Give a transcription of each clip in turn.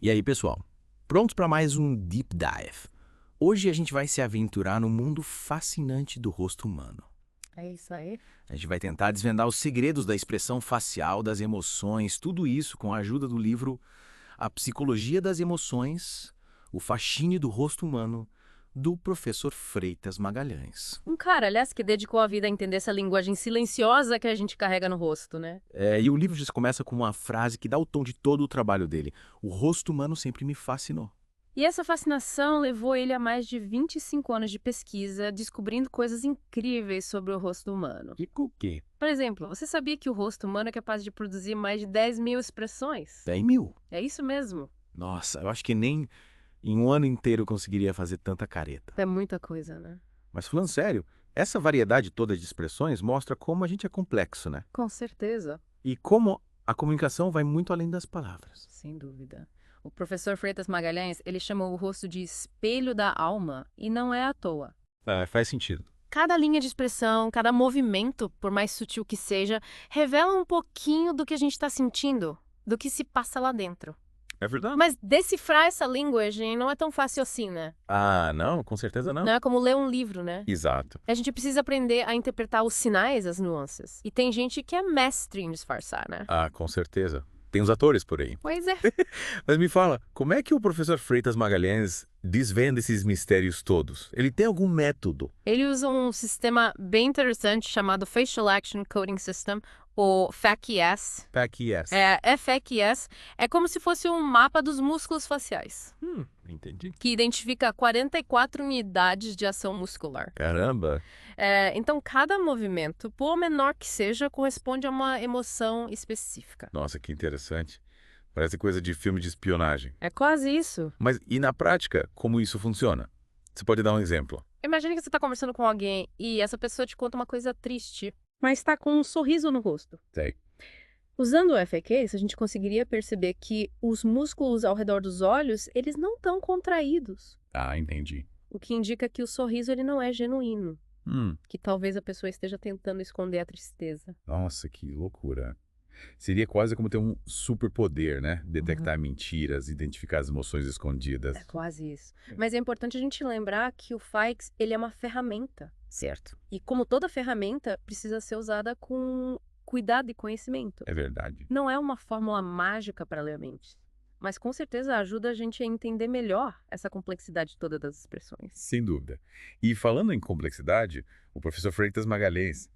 E aí, pessoal? Prontos para mais um Deep Dive? Hoje a gente vai se aventurar no mundo fascinante do rosto humano. É isso aí. A gente vai tentar desvendar os segredos da expressão facial, das emoções, tudo isso com a ajuda do livro A Psicologia das Emoções, o fascínio do rosto humano, do professor Freitas Magalhães. Um cara, aliás, que dedicou a vida a entender essa linguagem silenciosa que a gente carrega no rosto, né? E o livro já começa com uma frase que dá o tom de todo o trabalho dele. O rosto humano sempre me fascinou. E essa fascinação levou ele a mais de 25 anos de pesquisa, descobrindo coisas incríveis sobre o rosto humano. Tipo o quê? Por exemplo, você sabia que o rosto humano é capaz de produzir mais de 10 mil expressões? 100.000. É isso mesmo. Nossa, eu acho que nem em um ano inteiro eu conseguiria fazer tanta careta. É muita coisa, né? Mas falando sério, essa variedade toda de expressões mostra como a gente é complexo, né? Com certeza. E como a comunicação vai muito além das palavras. Sem dúvida. O professor Freitas Magalhães, ele chamou o rosto de espelho da alma, e não é à toa. Faz sentido. Cada linha de expressão, cada movimento, por mais sutil que seja, revela um pouquinho do que a gente está sentindo, do que se passa lá dentro. É verdade? Mas decifrar essa linguagem não é tão fácil assim, né? Ah, não, com certeza não. Não é como ler um livro, né? Exato. A gente precisa aprender a interpretar os sinais, as nuances. E tem gente que é mestre em disfarçar, né? Ah, com certeza. Tem os atores por aí. Pois é. Mas me fala, como é que o professor Freitas Magalhães desvenda esses mistérios todos? Ele tem algum método? Ele usa um sistema bem interessante chamado Facial Action Coding System, ou FACS. PAC-yes. FACS é como se fosse um mapa dos músculos faciais, Entendi. que identifica 44 unidades de ação muscular. Caramba. Então, cada movimento, por menor que seja, corresponde a uma emoção específica. Nossa, que interessante. Parece coisa de filme de espionagem. É quase isso. Mas e na prática, como isso funciona? Você pode dar um exemplo? Imagine que você está conversando com alguém e essa pessoa te conta uma coisa triste, mas está com um sorriso no rosto. Sei. Usando o FAQs, a gente conseguiria perceber que os músculos ao redor dos olhos, eles não estão contraídos, Ah, entendi. o que indica que o sorriso ele não é genuíno, que talvez a pessoa esteja tentando esconder a tristeza. Nossa, que loucura. Seria quase como ter um superpoder, né? Detectar mentiras, identificar as emoções escondidas. É quase isso. Mas é importante a gente lembrar que o FAIX, ele é uma ferramenta. Certo. E como toda ferramenta, precisa ser usada com cuidado e conhecimento. É verdade. Não é uma fórmula mágica para ler a mente, mas com certeza ajuda a gente a entender melhor essa complexidade toda das expressões. Sem dúvida. E falando em complexidade, o professor Freitas Magalhães,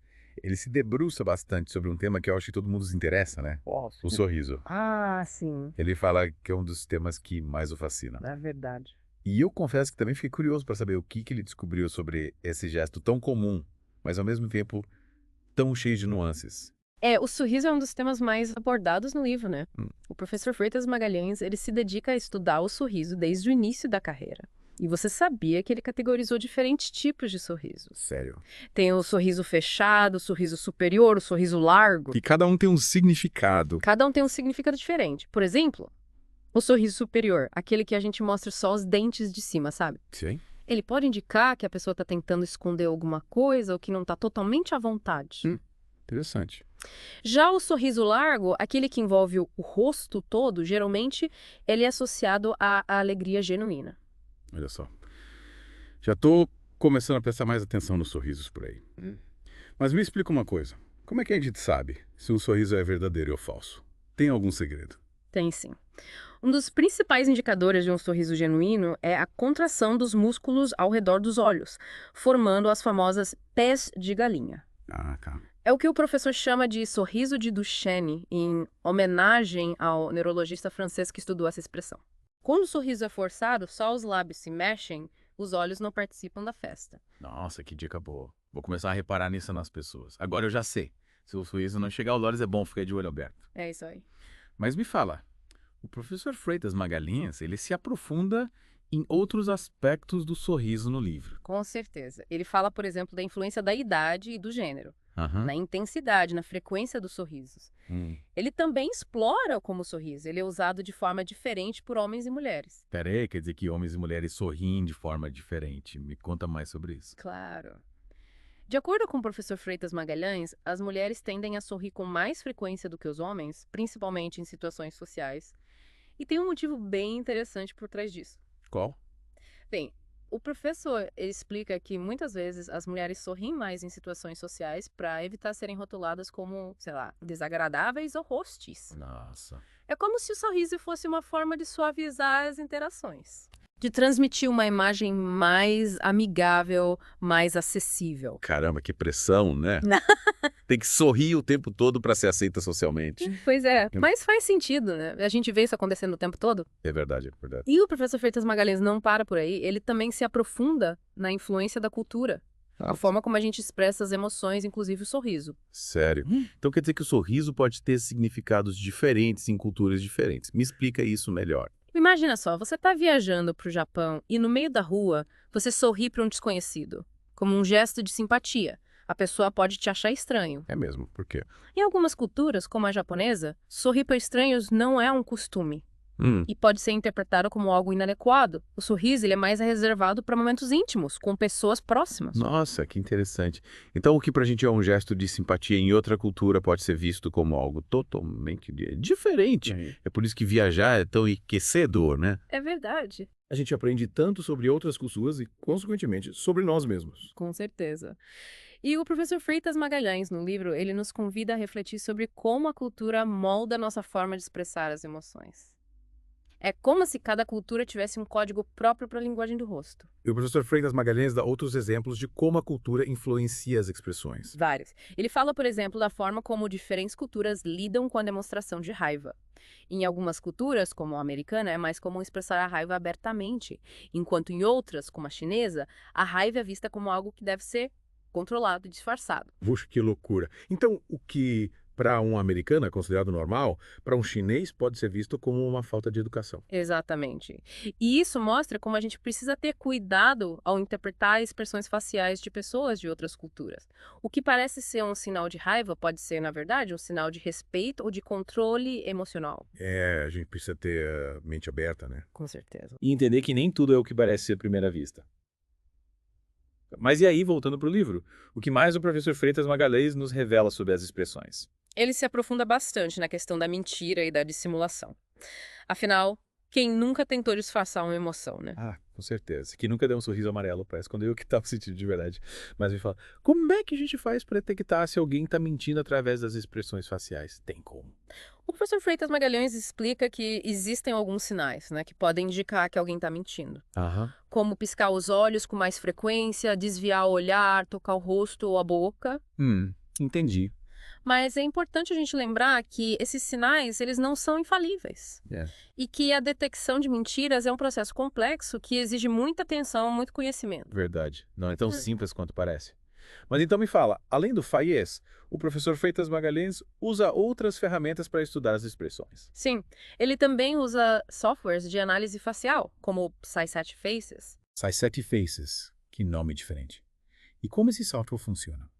ele se debruça bastante sobre um tema que eu acho que todo mundo se interessa, né? O sorriso. Ah, sim, Ele fala que é um dos temas que mais o fascina. é verdade. E eu confesso que também fiquei curioso para saber o que ele descobriu sobre esse gesto tão comum, mas ao mesmo tempo tão cheio de nuances. O sorriso é um dos temas mais abordados no livro, né? Hum. O professor Freitas Magalhães, ele se dedica a estudar o sorriso desde o início da carreira. E você sabia que ele categorizou diferentes tipos de sorrisos. Sério. Tem o sorriso fechado, o sorriso superior, o sorriso largo. Que cada um tem um significado. Cada um tem um significado diferente. Por exemplo, o sorriso superior, aquele que a gente mostra só os dentes de cima, sabe? Sim. Ele pode indicar que a pessoa está tentando esconder alguma coisa ou que não está totalmente à vontade. Interessante. Já o sorriso largo, aquele que envolve o rosto todo, geralmente ele é associado à alegria genuína. Olha só. Já tô começando a prestar mais atenção nos sorrisos por aí. Mas me explica uma coisa. Como é que a gente sabe se um sorriso é verdadeiro ou falso? Tem algum segredo? Tem sim. Um dos principais indicadores de um sorriso genuíno é a contração dos músculos ao redor dos olhos, formando as famosas pés de galinha. Ah, tá. É o que o professor chama de sorriso de Duchenne, em homenagem ao neurologista francês que estudou essa expressão. Quando o sorriso é forçado, só os lábios se mexem, os olhos não participam da festa. Nossa, que dica boa. Vou começar a reparar nisso nas pessoas. Agora eu já sei. Se o sorriso não chegar aos olhos, é bom ficar de olho aberto. É isso aí. Mas me fala, o professor Freitas Magalhães, ele se aprofunda em outros aspectos do sorriso no livro. Com certeza. Ele fala, por exemplo, da influência da idade e do gênero, na intensidade, na frequência dos sorrisos. Ele também explora como o sorriso ele é usado de forma diferente por homens e mulheres. Pera aí, quer dizer que homens e mulheres sorriem de forma diferente. Me conta mais sobre isso. Claro. De acordo com o professor Freitas Magalhães, as mulheres tendem a sorrir com mais frequência do que os homens, principalmente em situações sociais. E tem um motivo bem interessante por trás disso. Qual? Bem, o professor ele explica que muitas vezes as mulheres sorriem mais em situações sociais para evitar serem rotuladas como, sei lá, desagradáveis ou hostis. Nossa. É como se o sorriso fosse uma forma de suavizar as interações, de transmitir uma imagem mais amigável, mais acessível. Caramba, que pressão, né? Tem que sorrir o tempo todo para ser aceita socialmente. Pois é, mas faz sentido, né? A gente vê isso acontecendo o tempo todo. É verdade, é verdade. E o professor Freitas Magalhães não para por aí, ele também se aprofunda na influência da cultura, a forma como a gente expressa as emoções, inclusive o sorriso. Sério. Então quer dizer que o sorriso pode ter significados diferentes em culturas diferentes. Me explica isso melhor. Imagina só, você está viajando para o Japão e no meio da rua você sorri para um desconhecido, como um gesto de simpatia. A pessoa pode te achar estranho. É mesmo, por quê? Em algumas culturas, como a japonesa, sorrir para estranhos não é um costume Hum, e pode ser interpretado como algo inadequado. O sorriso ele é mais reservado para momentos íntimos, com pessoas próximas. nossa, que interessante. Então o que pra gente é um gesto de simpatia em outra cultura pode ser visto como algo totalmente diferente. É por isso que viajar é tão enriquecedor, né? É verdade. A gente aprende tanto sobre outras culturas e, consequentemente, sobre nós mesmos. Com certeza. E o professor Freitas Magalhães, no livro, ele nos convida a refletir sobre como a cultura molda a nossa forma de expressar as emoções. É como se cada cultura tivesse um código próprio para a linguagem do rosto. E o professor Freitas Magalhães dá outros exemplos de como a cultura influencia as expressões. Vários. Ele fala, por exemplo, da forma como diferentes culturas lidam com a demonstração de raiva. Em algumas culturas, como a americana, é mais comum expressar a raiva abertamente, enquanto em outras, como a chinesa, a raiva é vista como algo que deve ser controlado e disfarçado. Puxa, que loucura. Então, o que para um americano é considerado normal, para um chinês pode ser visto como uma falta de educação. Exatamente. E isso mostra como a gente precisa ter cuidado ao interpretar expressões faciais de pessoas de outras culturas. O que parece ser um sinal de raiva pode ser, na verdade, um sinal de respeito ou de controle emocional. É, a gente precisa ter a mente aberta, né? Com certeza. E entender que nem tudo é o que parece ser à primeira vista. Mas e aí, voltando para o livro, o que mais o professor Freitas Magalhães nos revela sobre as expressões? Ele se aprofunda bastante na questão da mentira e da dissimulação. Afinal, quem nunca tentou disfarçar uma emoção, né? Ah, com certeza. Que nunca deu um sorriso amarelo para esconder o que estava sentindo de verdade. Mas me fala, como é que a gente faz para detectar se alguém está mentindo através das expressões faciais? Tem como? O professor Freitas Magalhães explica que existem alguns sinais, né, que podem indicar que alguém está mentindo. Aham. Como piscar os olhos com mais frequência, desviar o olhar, tocar o rosto ou a boca. Entendi. Mas é importante a gente lembrar que esses sinais, eles não são infalíveis. É. E que a detecção de mentiras é um processo complexo que exige muita atenção, muito conhecimento. Verdade. Não é tão simples quanto parece. Mas então me fala, além do FAIES, o professor Freitas Magalhães usa outras ferramentas para estudar as expressões. Sim, ele também usa softwares de análise facial, como o Psy7 Faces. Psy7 Faces. Que nome diferente. E como esse software funciona?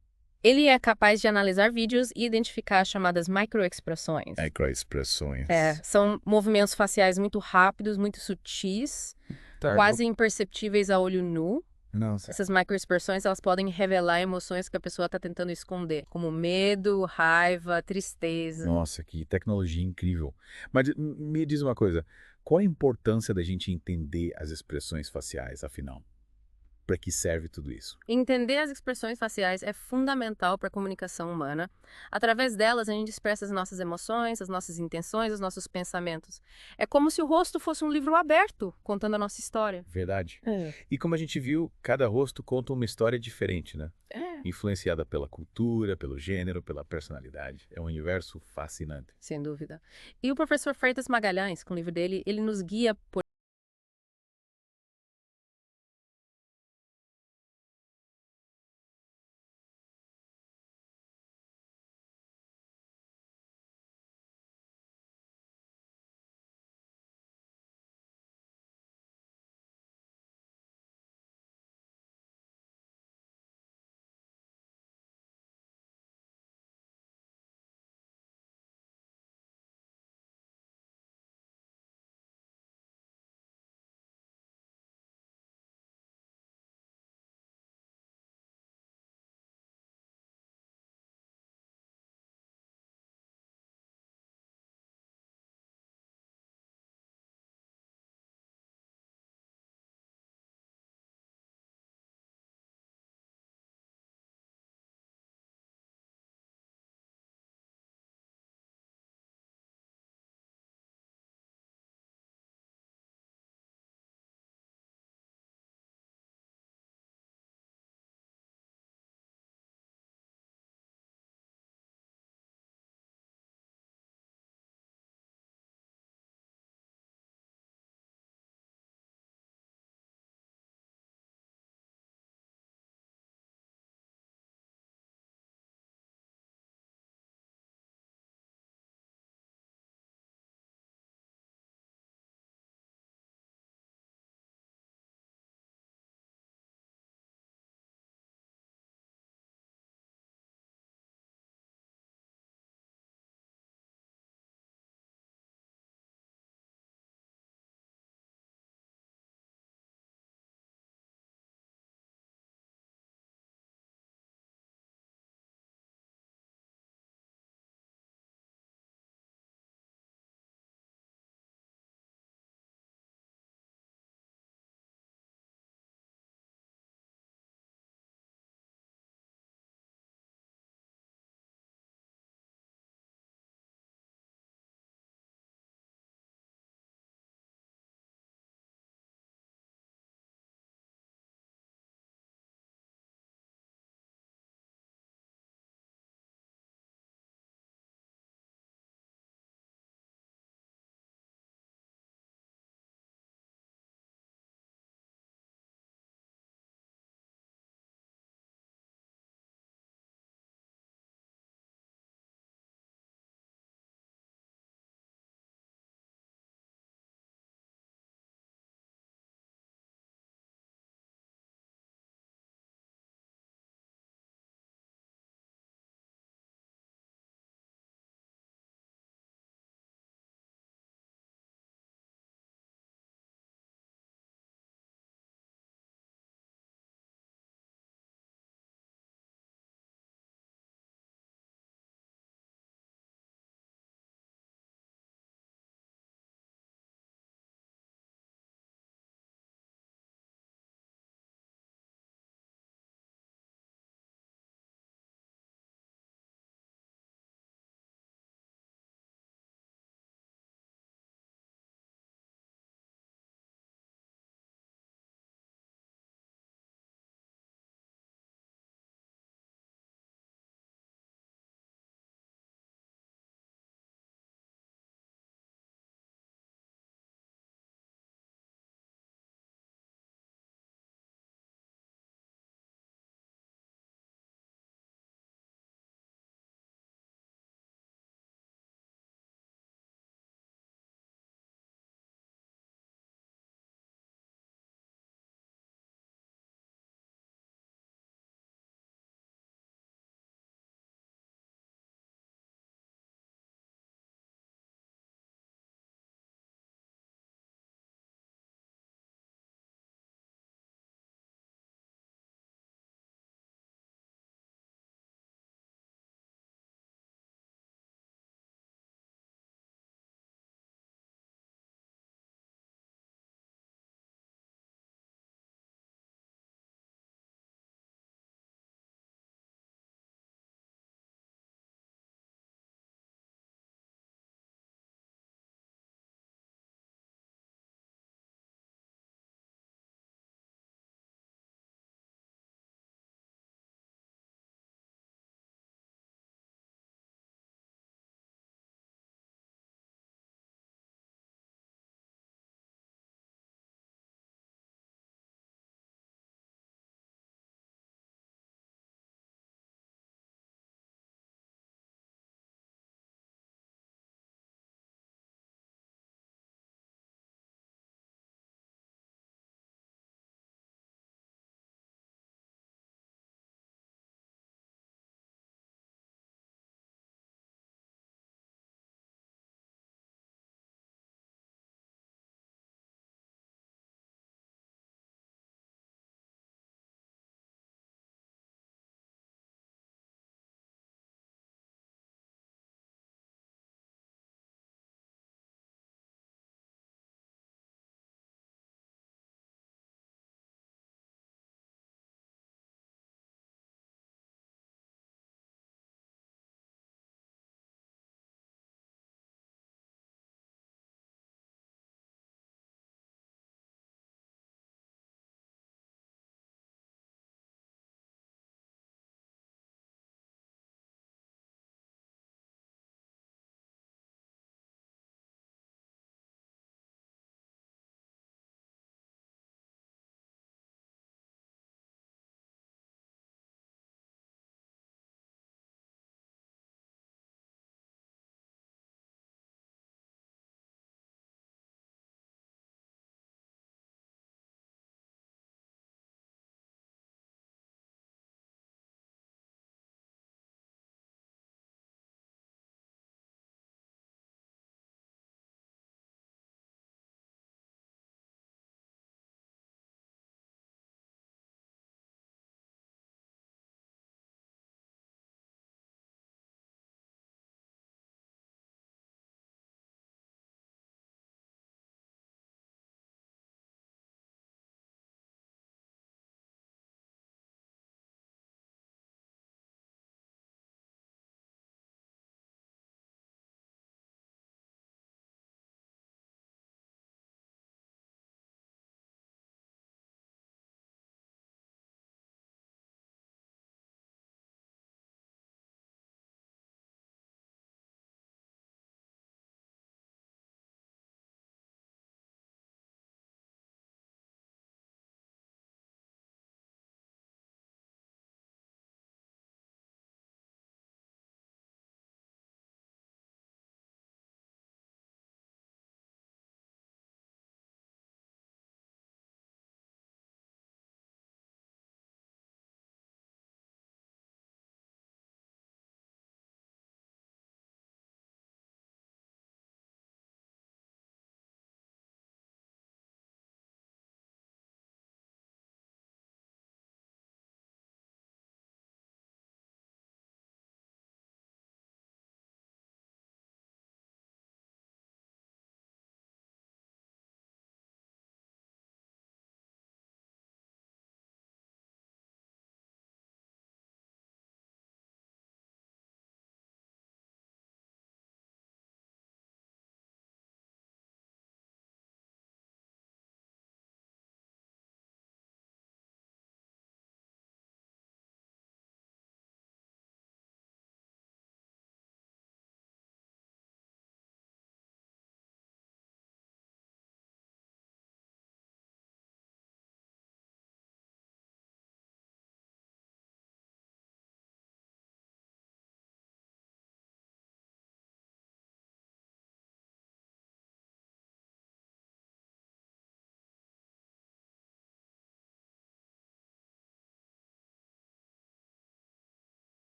Ele é capaz de analisar vídeos e identificar as chamadas microexpressões. Microexpressões. São movimentos faciais muito rápidos, muito sutis, quase imperceptíveis a olho nu. Nossa. Essas microexpressões, elas podem revelar emoções que a pessoa está tentando esconder, como medo, raiva, tristeza. Nossa, que tecnologia incrível. Mas me diz uma coisa, qual a importância da gente entender as expressões faciais, afinal? Para que serve tudo isso? Entender as expressões faciais é fundamental para a comunicação humana. Através delas, a gente expressa as nossas emoções, as nossas intenções, os nossos pensamentos. É como se o rosto fosse um livro aberto, contando a nossa história. Verdade. E como a gente viu, cada rosto conta uma história diferente, né? Influenciada pela cultura, pelo gênero, pela personalidade. É um universo fascinante. Sem dúvida. E o professor Freitas Magalhães, com o livro dele, ele nos guia por